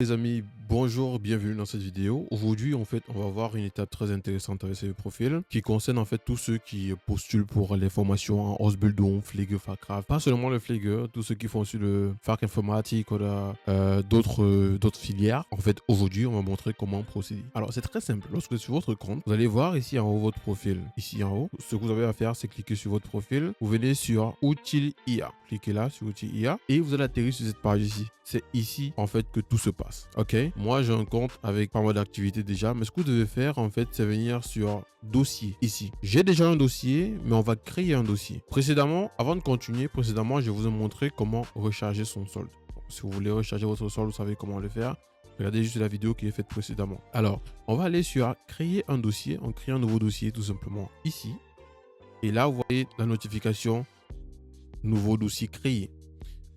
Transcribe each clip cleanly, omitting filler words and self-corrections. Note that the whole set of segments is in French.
Les amis, bonjour, bienvenue dans cette vidéo. Aujourd'hui, en fait, on va voir une étape très intéressante avec ce profil qui concerne en fait tous ceux qui postulent pour les formations en Ausbildung, Pflegefachkraft. Pas seulement le Pflege, tous ceux qui font sur le Fach Informatik ou d'autres filières. En fait, aujourd'hui, on va montrer comment procéder. Alors, c'est très simple. Lorsque sur votre compte, vous allez voir ici en haut votre profil. Ici en haut, ce que vous avez à faire, c'est cliquer sur votre profil. Vous venez sur Outils IA. Cliquez là sur Outils IA et vous allez atterrir sur cette page ici. C'est ici, en fait, que tout se passe. Ok, moi j'ai un compte avec pas mal d'activités déjà, mais ce que vous devez faire en fait, c'est venir sur dossier ici. J'ai déjà un dossier, mais on va créer un dossier. Précédemment, avant de continuer, je vous ai montré comment recharger son solde. Donc, si vous voulez recharger votre solde, vous savez comment le faire. Regardez juste la vidéo qui est faite précédemment. Alors, on va aller sur créer un dossier. On crée un nouveau dossier tout simplement ici. Et là, vous voyez la notification nouveau dossier créé.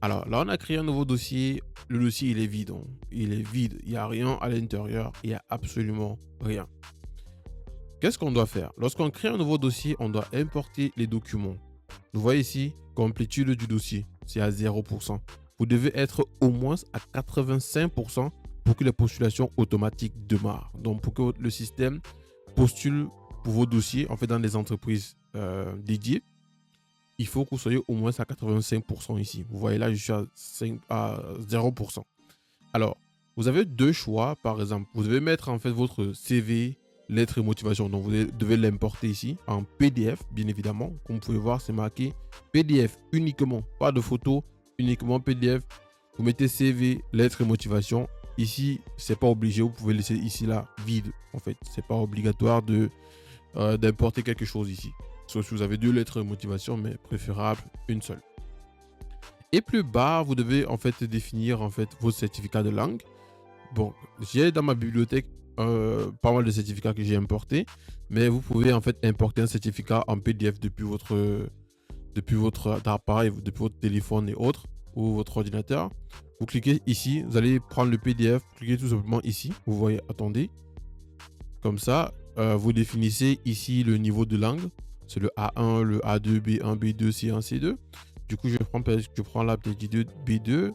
Alors là, on a créé un nouveau dossier. Le dossier, il est vide. Il est vide. Il n'y a rien à l'intérieur. Il n'y a absolument rien. Qu'est-ce qu'on doit faire? Lorsqu'on crée un nouveau dossier, on doit importer les documents. Vous voyez ici, complétude du dossier, c'est à 0%. Vous devez être au moins à 85% pour que les postulations automatiques démarrent. Donc, pour que le système postule pour vos dossiers, en fait, dans des entreprises dédiées, il faut que vous soyez au moins à 85% ici. Vous voyez là, je suis à 0%. Alors, vous avez deux choix, par exemple. Vous devez mettre en fait votre CV, lettre et motivation. Donc, vous devez l'importer ici en PDF, bien évidemment. Comme vous pouvez voir, c'est marqué PDF uniquement, pas de photo, uniquement PDF. Vous mettez CV, lettre et motivation. Ici, c'est pas obligé. Vous pouvez laisser ici là vide. En fait, c'est pas obligatoire d'importer quelque chose ici. Sauf si vous avez deux lettres de motivation, mais préférable une seule. Et plus bas, vous devez en fait définir en fait vos certificats de langue. Bon, j'ai dans ma bibliothèque pas mal de certificats que j'ai importés, mais vous pouvez en fait importer un certificat en PDF depuis votre appareil, depuis votre téléphone et autres, ou votre ordinateur. Vous cliquez ici, vous allez prendre le PDF, cliquez tout simplement ici. Vous voyez, attendez. Comme ça, vous définissez ici le niveau de langue. C'est le A1, le A2, B1, B2, C1, C2. Du coup, je prends la petite B2.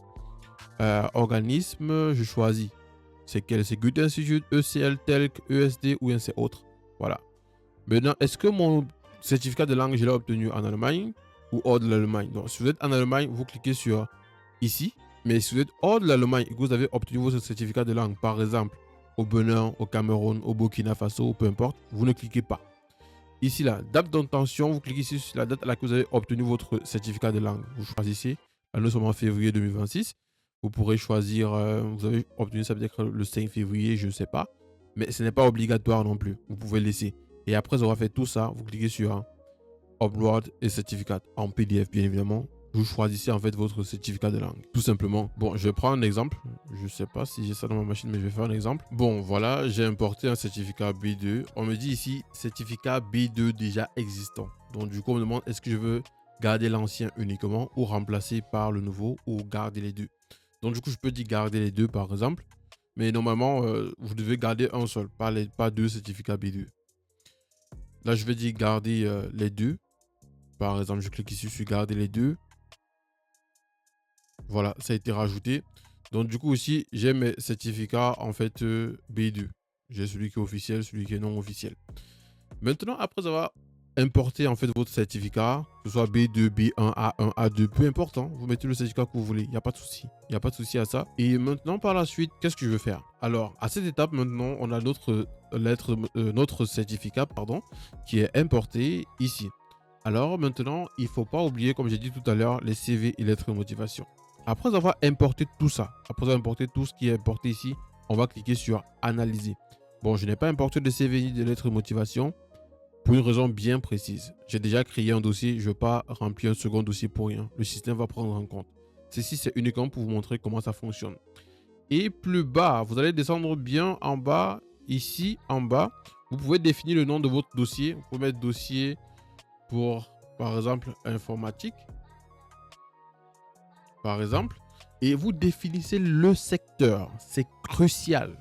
Organisme, je choisis. C'est quel? C'est Goethe Institute, ECL, TELC, ESD ou un c'est autre. Voilà. Maintenant, est-ce que mon certificat de langue, je l'ai obtenu en Allemagne ou hors de l'Allemagne? Donc, si vous êtes en Allemagne, vous cliquez sur ici. Mais si vous êtes hors de l'Allemagne et que vous avez obtenu votre certificat de langue, par exemple, au Bénin, au Cameroun, au Burkina Faso, peu importe, vous ne cliquez pas. Ici, la date d'intention, vous cliquez ici sur la date à laquelle vous avez obtenu votre certificat de langue. Vous choisissez. Là, nous sommes en février 2026. Vous pourrez choisir, vous avez obtenu ça peut-être le 5 février, je ne sais pas. Mais ce n'est pas obligatoire non plus. Vous pouvez laisser. Et après avoir fait tout ça, vous cliquez sur Upload et certificat en PDF, bien évidemment. Vous choisissez en fait votre certificat de langue, tout simplement. Bon, je vais prendre un exemple. Je ne sais pas si j'ai ça dans ma machine, mais je vais faire un exemple. Bon, voilà, j'ai importé un certificat B2. On me dit ici, certificat B2 déjà existant. Donc, du coup, on me demande est-ce que je veux garder l'ancien uniquement ou remplacer par le nouveau ou garder les deux. Donc, du coup, je peux dire garder les deux, par exemple. Mais normalement, vous devez garder un seul, pas deux certificats B2. Là, je vais dire garder les deux. Par exemple, je clique ici sur garder les deux. Voilà, ça a été rajouté. Donc, du coup, aussi, j'ai mes certificats en fait B2. J'ai celui qui est officiel, celui qui est non officiel. Maintenant, après avoir importé en fait votre certificat, que ce soit B2, B1, A1, A2, peu importe, hein, vous mettez le certificat que vous voulez. Il n'y a pas de souci. Il n'y a pas de souci à ça. Et maintenant, par la suite, qu'est-ce que je veux faire? Alors, à cette étape, maintenant, on a notre certificat, pardon, qui est importé ici. Alors maintenant, il ne faut pas oublier, comme j'ai dit tout à l'heure, les CV et lettres de motivation. Après avoir importé tout ça, après avoir importé tout ce qui est importé ici, on va cliquer sur analyser. Bon, je n'ai pas importé de CV ni de lettres de motivation pour une raison bien précise. J'ai déjà créé un dossier, je ne veux pas remplir un second dossier pour rien. Le système va prendre en compte. Ceci, c'est uniquement pour vous montrer comment ça fonctionne. Et plus bas, vous allez descendre bien en bas, ici en bas. Vous pouvez définir le nom de votre dossier. Vous pouvez mettre dossier pour, par exemple, informatique, par exemple, et vous définissez le secteur. C'est crucial.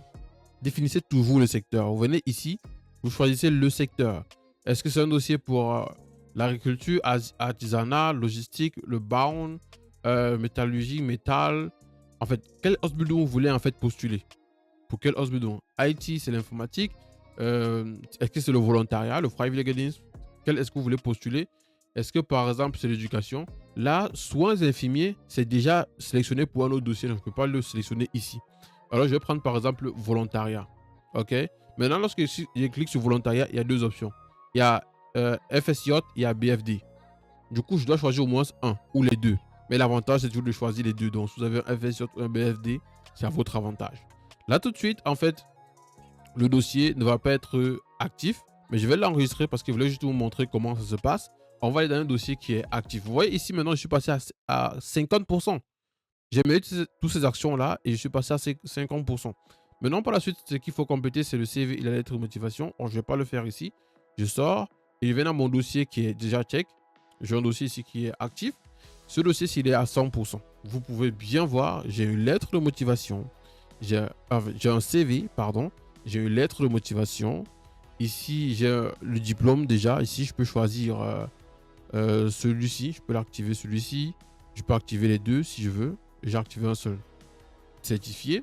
Définissez toujours le secteur. Vous venez ici, vous choisissez le secteur. Est-ce que c'est un dossier pour l'agriculture, artisanat, logistique, le bound, métallurgie, métal? En fait, quel Ausbildung vous voulez en fait postuler? Pour quel Ausbildung? IT, c'est l'informatique. Est-ce que c'est le volontariat, le Freiwilligendienst? Quel est-ce que vous voulez postuler? Est-ce que par exemple c'est l'éducation? Là, soins infirmiers, c'est déjà sélectionné pour un autre dossier, donc je ne peux pas le sélectionner ici. Alors je vais prendre par exemple volontariat. Ok. Maintenant, lorsque je clique sur volontariat, il y a deux options. Il y a FSJ, il y a BFD. Du coup, je dois choisir au moins un ou les deux. Mais l'avantage, c'est toujours de choisir les deux. Donc, si vous avez un FSJ ou un BFD, c'est à votre avantage. Là, tout de suite, en fait, le dossier ne va pas être actif, mais je vais l'enregistrer parce que je voulais juste vous montrer comment ça se passe. On va aller dans un dossier qui est actif. Vous voyez ici, maintenant, je suis passé à 50%. J'ai mis toutes ces actions-là et je suis passé à 50%. Maintenant, par la suite, ce qu'il faut compléter, c'est le CV et la lettre de motivation. Bon, je ne vais pas le faire ici. Je sors et je vais dans mon dossier qui est déjà check. J'ai un dossier ici qui est actif. Ce dossier, s'il est à 100%, vous pouvez bien voir, j'ai une lettre de motivation. J'ai un CV, pardon. J'ai une lettre de motivation. Ici, j'ai le diplôme déjà. Ici, je peux choisir celui-ci. Je peux l'activer celui-ci. Je peux activer les deux si je veux. J'ai activé un seul. Certifié.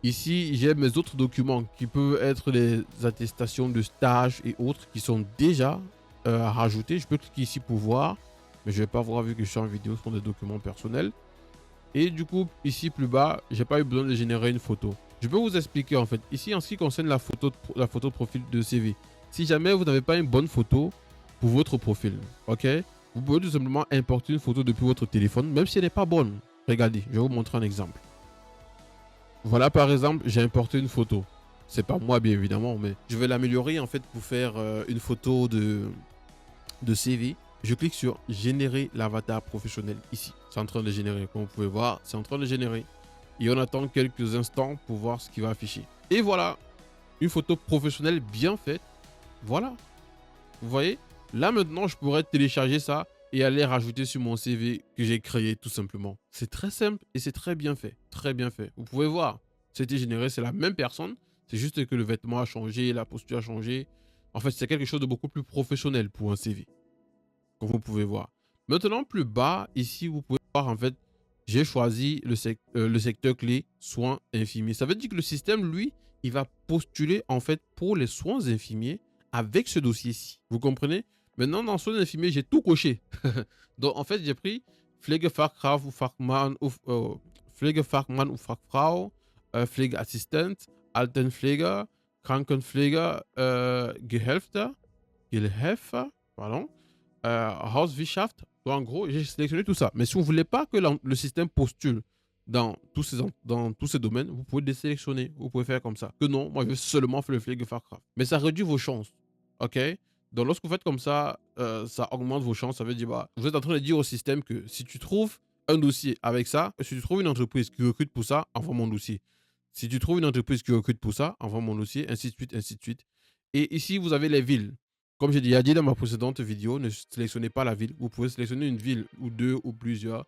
Ici, j'ai mes autres documents qui peuvent être les attestations de stage et autres qui sont déjà rajoutés. Je peux cliquer ici pour voir. Mais je ne vais pas voir vu que je suis en vidéo. Ce sont des documents personnels. Et du coup, ici plus bas, j'ai pas eu besoin de générer une photo. Je peux vous expliquer en fait. Ici, en ce qui concerne la photo de profil de CV, si jamais vous n'avez pas une bonne photo pour votre profil, ok, vous pouvez tout simplement importer une photo depuis votre téléphone, même si elle n'est pas bonne. Regardez, je vais vous montrer un exemple. Voilà, par exemple, j'ai importé une photo. C'est pas moi, bien évidemment, mais je vais l'améliorer en fait pour faire une photo de CV. Je clique sur générer l'avatar professionnel ici. C'est en train de générer. Comme vous pouvez voir, c'est en train de générer. Et on attend quelques instants pour voir ce qui va afficher. Et voilà, une photo professionnelle bien faite. Voilà. Vous voyez? Là maintenant, je pourrais télécharger ça et aller rajouter sur mon CV que j'ai créé tout simplement. C'est très simple et c'est très bien fait. Très bien fait. Vous pouvez voir, c'était généré, c'est la même personne. C'est juste que le vêtement a changé, la posture a changé. En fait, c'est quelque chose de beaucoup plus professionnel pour un CV. Comme vous pouvez voir. Maintenant, plus bas, ici, vous pouvez voir, en fait, j'ai choisi le secteur clé soins infirmiers. Ça veut dire que le système, lui, il va postuler, en fait, pour les soins infirmiers avec ce dossier-ci. Vous comprenez? Maintenant, dans soins infirmiers, j'ai tout coché. Donc, en fait, j'ai pris Pflegefachkraft ou Fachmann ou Pflegefachmann ou Fachfrau, Pflegeassistent, Altenpfleger, Krankenpfleger, Gehilfe, pardon, Hauswirtschaft. Donc, en gros, j'ai sélectionné tout ça. Mais si vous ne voulez pas que le système postule dans tous ces domaines, vous pouvez désélectionner. Vous pouvez faire comme ça. Que non, moi, je veux seulement faire le Pflegefachkraft. Mais ça réduit vos chances. OK? Donc, lorsque vous faites comme ça augmente vos chances. Ça veut dire, bah, vous êtes en train de dire au système que si tu trouves un dossier avec ça, si tu trouves une entreprise qui recrute pour ça, envoie mon dossier. Si tu trouves une entreprise qui recrute pour ça, envoie mon dossier, ainsi de suite, ainsi de suite. Et ici, vous avez les villes. Comme j'ai déjà dit dans ma précédente vidéo, ne sélectionnez pas la ville. Vous pouvez sélectionner une ville ou deux ou plusieurs,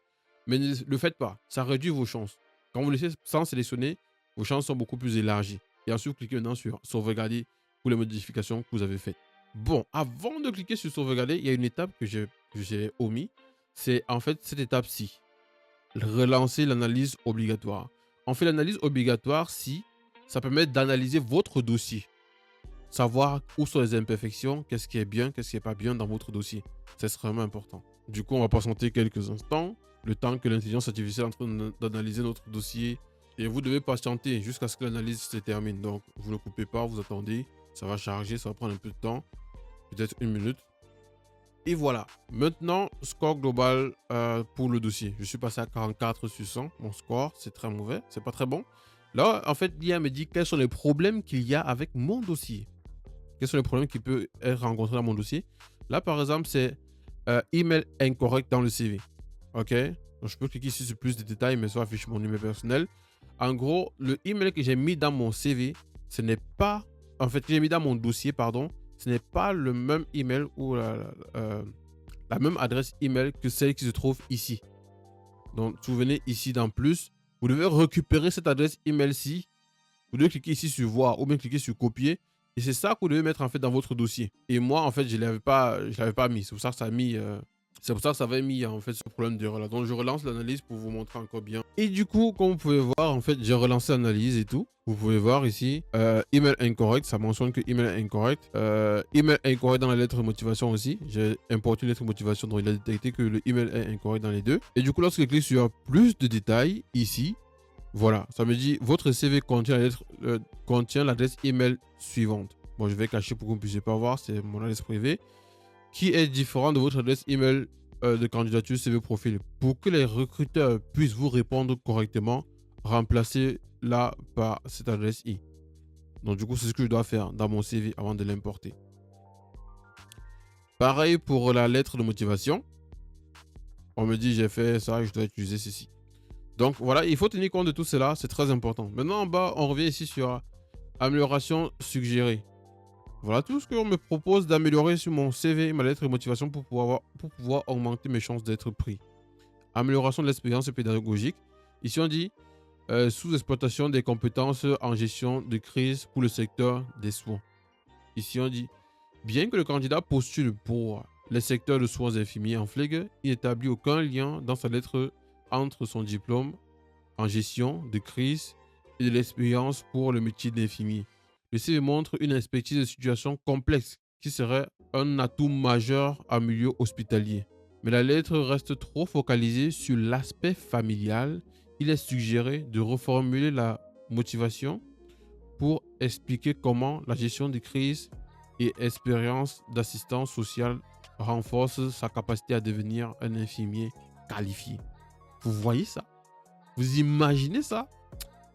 mais ne le faites pas. Ça réduit vos chances. Quand vous laissez sans sélectionner, vos chances sont beaucoup plus élargies. Et ensuite, vous cliquez maintenant sur sauvegarder pour les modifications que vous avez faites. Bon, avant de cliquer sur sauvegarder, il y a une étape que j'ai omis. C'est en fait cette étape-ci. Relancer l'analyse obligatoire. On fait l'analyse obligatoire si ça permet d'analyser votre dossier. Savoir où sont les imperfections, qu'est-ce qui est bien, qu'est-ce qui n'est pas bien dans votre dossier. C'est extrêmement important. Du coup, on va patienter quelques instants, le temps que l'intelligence artificielle est en train d'analyser notre dossier. Et vous devez patienter jusqu'à ce que l'analyse se termine. Donc, vous ne coupez pas, vous attendez. Ça va charger, ça va prendre un peu de temps. Peut-être une minute. Et voilà. Maintenant, score global pour le dossier. Je suis passé à 44 sur 100. Mon score, c'est très mauvais. C'est pas très bon. Là, en fait, l'IA me dit quels sont les problèmes qu'il y a avec mon dossier. Quels sont les problèmes qui peuvent être rencontrés dans mon dossier. Là, par exemple, c'est email incorrect dans le CV. OK? Donc, je peux cliquer ici sur plus de détails, mais ça affiche mon email personnel. En gros, le email que j'ai mis dans mon CV, ce n'est pas... En fait, que j'ai mis dans mon dossier, pardon, ce n'est pas le même email ou la même adresse email que celle qui se trouve ici. Donc, si vous venez ici dans plus, vous devez récupérer cette adresse email-ci. Vous devez cliquer ici sur voir ou bien cliquer sur copier. Et c'est ça que vous devez mettre en fait dans votre dossier. Et moi, en fait, je ne l'avais pas mis. C'est pour ça que ça a mis C'est pour ça que ça avait mis en fait ce problème d'erreur là. Donc je relance l'analyse pour vous montrer encore bien. Et du coup, comme vous pouvez voir, en fait, j'ai relancé l'analyse et tout. Vous pouvez voir ici, email incorrect, ça mentionne que email incorrect. Email incorrect dans la lettre de motivation aussi. J'ai importé une lettre de motivation, donc il a détecté que le email est incorrect dans les deux. Et du coup, lorsque je clique sur plus de détails ici, voilà, ça me dit votre CV contient l'adresse email suivante. Bon, je vais cacher pour que vous ne puissiez pas voir, c'est mon adresse privée qui est différent de votre adresse email de candidature CV profil. Pour que les recruteurs puissent vous répondre correctement, remplacez-la par cette adresse I. Donc du coup, c'est ce que je dois faire dans mon CV avant de l'importer. Pareil pour la lettre de motivation. On me dit j'ai fait ça, je dois utiliser ceci. Donc voilà, il faut tenir compte de tout cela, c'est très important. Maintenant en bas, on revient ici sur amélioration suggérée. Voilà tout ce qu'on me propose d'améliorer sur mon CV et ma lettre de motivation pour pouvoir augmenter mes chances d'être pris. Amélioration de l'expérience pédagogique. Ici, on dit sous-exploitation des compétences en gestion de crise pour le secteur des soins. Ici, on dit bien que le candidat postule pour les secteurs de soins infirmiers en FLEG, il n'établit aucun lien dans sa lettre entre son diplôme en gestion de crise et de l'expérience pour le métier d'infirmier. Le CV montre une expertise de situation complexe qui serait un atout majeur en milieu hospitalier. Mais la lettre reste trop focalisée sur l'aspect familial. Il est suggéré de reformuler la motivation pour expliquer comment la gestion des crises et expérience d'assistance sociale renforce sa capacité à devenir un infirmier qualifié. Vous voyez ça? Vous imaginez ça?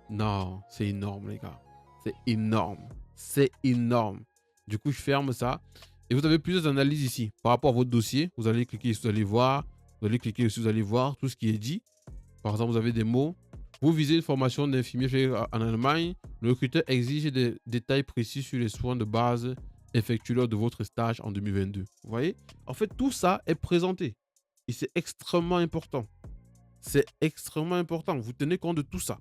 Non, c'est énorme, les gars. C'est énorme. C'est énorme. Du coup, je ferme ça. Et vous avez plusieurs analyses ici. Par rapport à votre dossier, vous allez cliquer ici, vous allez voir. Vous allez cliquer ici, vous allez voir tout ce qui est dit. Par exemple, vous avez des mots. Vous visez une formation d'infirmier en Allemagne. Le recruteur exige des détails précis sur les soins de base effectués lors de votre stage en 2022. Vous voyez? En fait, tout ça est présenté. Et c'est extrêmement important. C'est extrêmement important. Vous tenez compte de tout ça.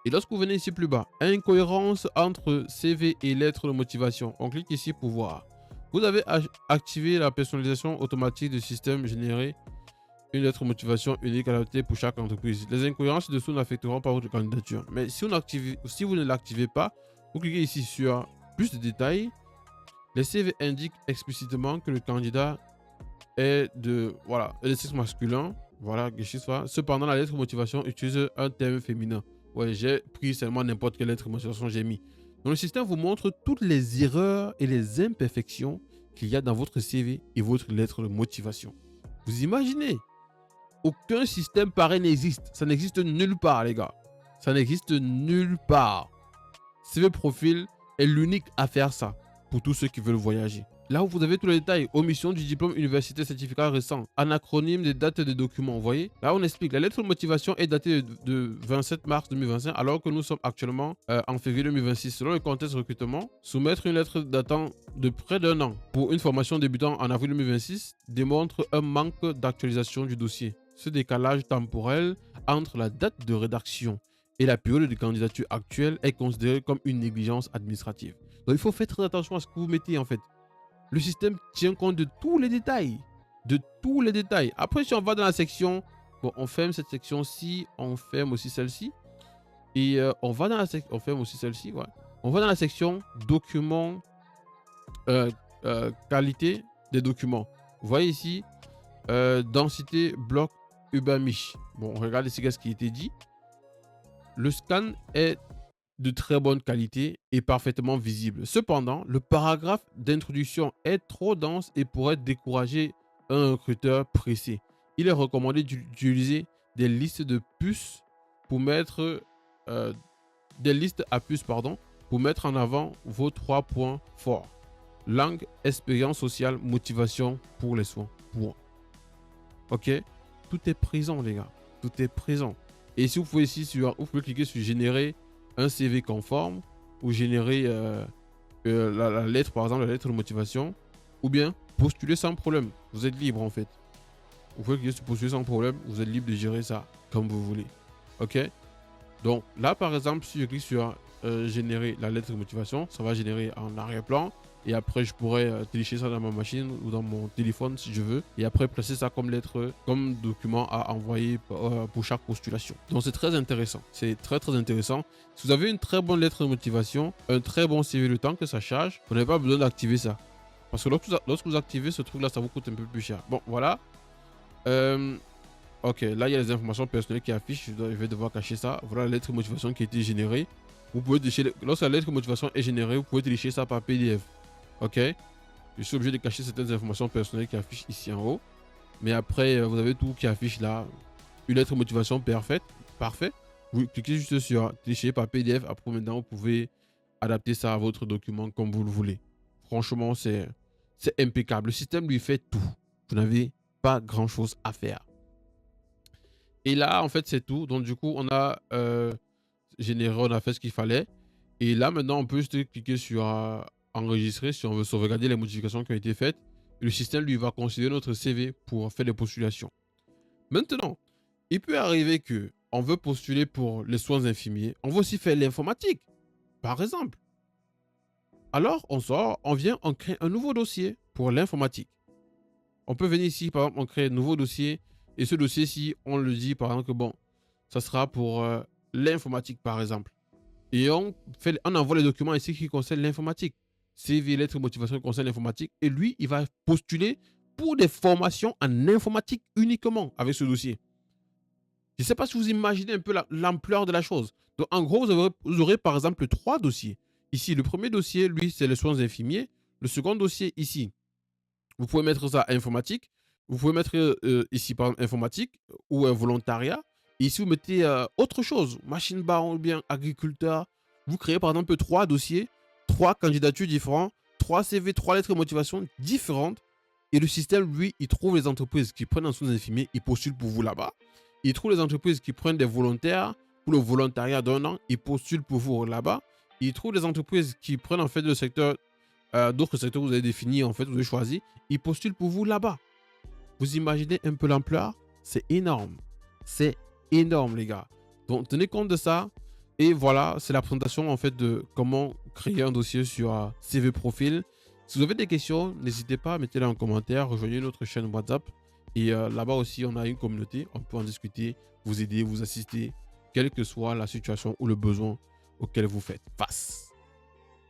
Et lorsque vous venez ici plus bas, incohérence entre CV et lettre de motivation. On clique ici pour voir. Vous avez activé la personnalisation automatique du système généré une lettre de motivation unique adaptée pour chaque entreprise. Les incohérences dessous n'affecteront pas votre candidature. Mais si vous ne l'activez pas, vous cliquez ici sur plus de détails. Les CV indiquent explicitement que le candidat est de sexe masculin. Voilà, cependant, la lettre de motivation utilise un terme féminin. Ouais, j'ai pris seulement n'importe quelle lettre de motivation j'ai mis. Donc, le système vous montre toutes les erreurs et les imperfections qu'il y a dans votre CV et votre lettre de motivation. Vous imaginez? Aucun système pareil n'existe. Ça n'existe nulle part, les gars. Ça n'existe nulle part. CV Profil est l'unique à faire ça pour tous ceux qui veulent voyager. Là où vous avez tous les détails, omission du diplôme universitaire certificat récent, anacronyme des dates des documents, vous voyez? Là, on explique. La lettre de motivation est datée de 27 mars 2025, alors que nous sommes actuellement en février 2026. Selon le contexte recrutement, soumettre une lettre datant de près d'un an pour une formation débutant en avril 2026 démontre un manque d'actualisation du dossier. Ce décalage temporel entre la date de rédaction et la période de candidature actuelle est considéré comme une négligence administrative. Donc, il faut faire très attention à ce que vous mettez en fait. Le système tient compte de tous les détails. De tous les détails. Après, si on va dans la section... Bon, on ferme cette section-ci. On ferme aussi celle-ci. Et on va dans la section... On ferme aussi celle-ci, ouais. On va dans la section documents... qualité des documents. Vous voyez ici... densité, bloc, UBAMISH. Bon, on regarde ici ce qui a été dit. Le scan est de très bonne qualité et parfaitement visible. Cependant, le paragraphe d'introduction est trop dense et pourrait décourager un recruteur pressé. Il est recommandé d'utiliser des listes de puces pour mettre des listes à puces pour mettre en avant vos 3 points forts. Langue, expérience sociale, motivation pour les soins. Point. Ok, tout est présent les gars, tout est présent. Et si vous pouvez ici vous pouvez cliquer sur générer un CV conforme ou générer la lettre, par exemple la lettre de motivation, ou bien postuler sans problème. Vous êtes libre en fait. Vous pouvez cliquer sur postuler sans problème, vous êtes libre de gérer ça comme vous voulez. Ok. Donc là par exemple, si je clique sur générer la lettre de motivation, ça va générer en arrière-plan. Et après, je pourrais télécharger ça dans ma machine ou dans mon téléphone si je veux. Et après, placer ça comme lettre, comme document à envoyer pour chaque postulation. Donc, c'est très intéressant. C'est très, très intéressant. Si vous avez une très bonne lettre de motivation, un très bon CV, le temps que ça charge, vous n'avez pas besoin d'activer ça. Parce que lorsque vous activez ce truc-là, ça vous coûte un peu plus cher. Bon, voilà. Ok, là, il y a les informations personnelles qui affichent. Je vais devoir cacher ça. Voilà la lettre de motivation qui a été générée. Vous pouvez télécharger, lorsque la lettre de motivation est générée, vous pouvez télécharger ça par PDF. Ok, je suis obligé de cacher certaines informations personnelles qui affichent ici en haut. Mais après, vous avez tout qui affiche là. Une lettre de motivation parfaite. Parfait. Vous cliquez juste sur télécharger par PDF. Après, maintenant, vous pouvez adapter ça à votre document comme vous le voulez. Franchement, c'est impeccable. Le système lui fait tout. Vous n'avez pas grand-chose à faire. Et là, en fait, c'est tout. Donc, du coup, on a généré, on a fait ce qu'il fallait. Et là, maintenant, on peut juste cliquer sur enregistrer si on veut sauvegarder les modifications qui ont été faites. Et le système, lui, va considérer notre CV pour faire des postulations. Maintenant, il peut arriver que on veut postuler pour les soins infirmiers. On veut aussi faire l'informatique, par exemple. Alors, on vient, on crée un nouveau dossier pour l'informatique. On peut venir ici, par exemple, on crée un nouveau dossier. Et ce dossier-ci, on le dit, par exemple, que bon, ça sera pour l'informatique, par exemple. Et on envoie les documents ici qui concernent l'informatique. CV, lettre de motivation qui concerne l'informatique. Et lui, il va postuler pour des formations en informatique uniquement avec ce dossier. Je ne sais pas si vous imaginez un peu l'ampleur de la chose. Donc, en gros, vous aurez par exemple 3 dossiers. Ici, le premier dossier, lui, c'est les soins infirmiers. Le second dossier, ici, vous pouvez mettre ça à informatique. Vous pouvez mettre ici, par exemple, informatique ou volontariat. Et ici, vous mettez autre chose, machine baron ou bien agriculteur. Vous créez par exemple 3 dossiers, 3 candidatures différentes, 3 CV, 3 lettres de motivation différentes. Et le système, lui, il trouve les entreprises qui prennent en soins infirmiers, il postule pour vous là-bas. Il trouve les entreprises qui prennent des volontaires pour le volontariat d'1 an, il postule pour vous là-bas. Il trouve les entreprises qui prennent en fait le secteur, d'autres secteurs que vous avez définis, en fait, vous avez choisi, ils postulent pour vous là-bas. Vous imaginez un peu l'ampleur? C'est énorme. C'est énorme, les gars. Donc, tenez compte de ça. Et voilà, c'est la présentation en fait de comment créer un dossier sur CV Profil. Si vous avez des questions, n'hésitez pas à mettre les en commentaire. Rejoignez notre chaîne WhatsApp. Et là-bas aussi, on a une communauté. On peut en discuter, vous aider, vous assister, quelle que soit la situation ou le besoin auquel vous faites face.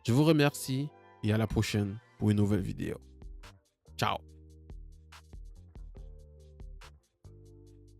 Je vous remercie et à la prochaine pour une nouvelle vidéo. Ciao.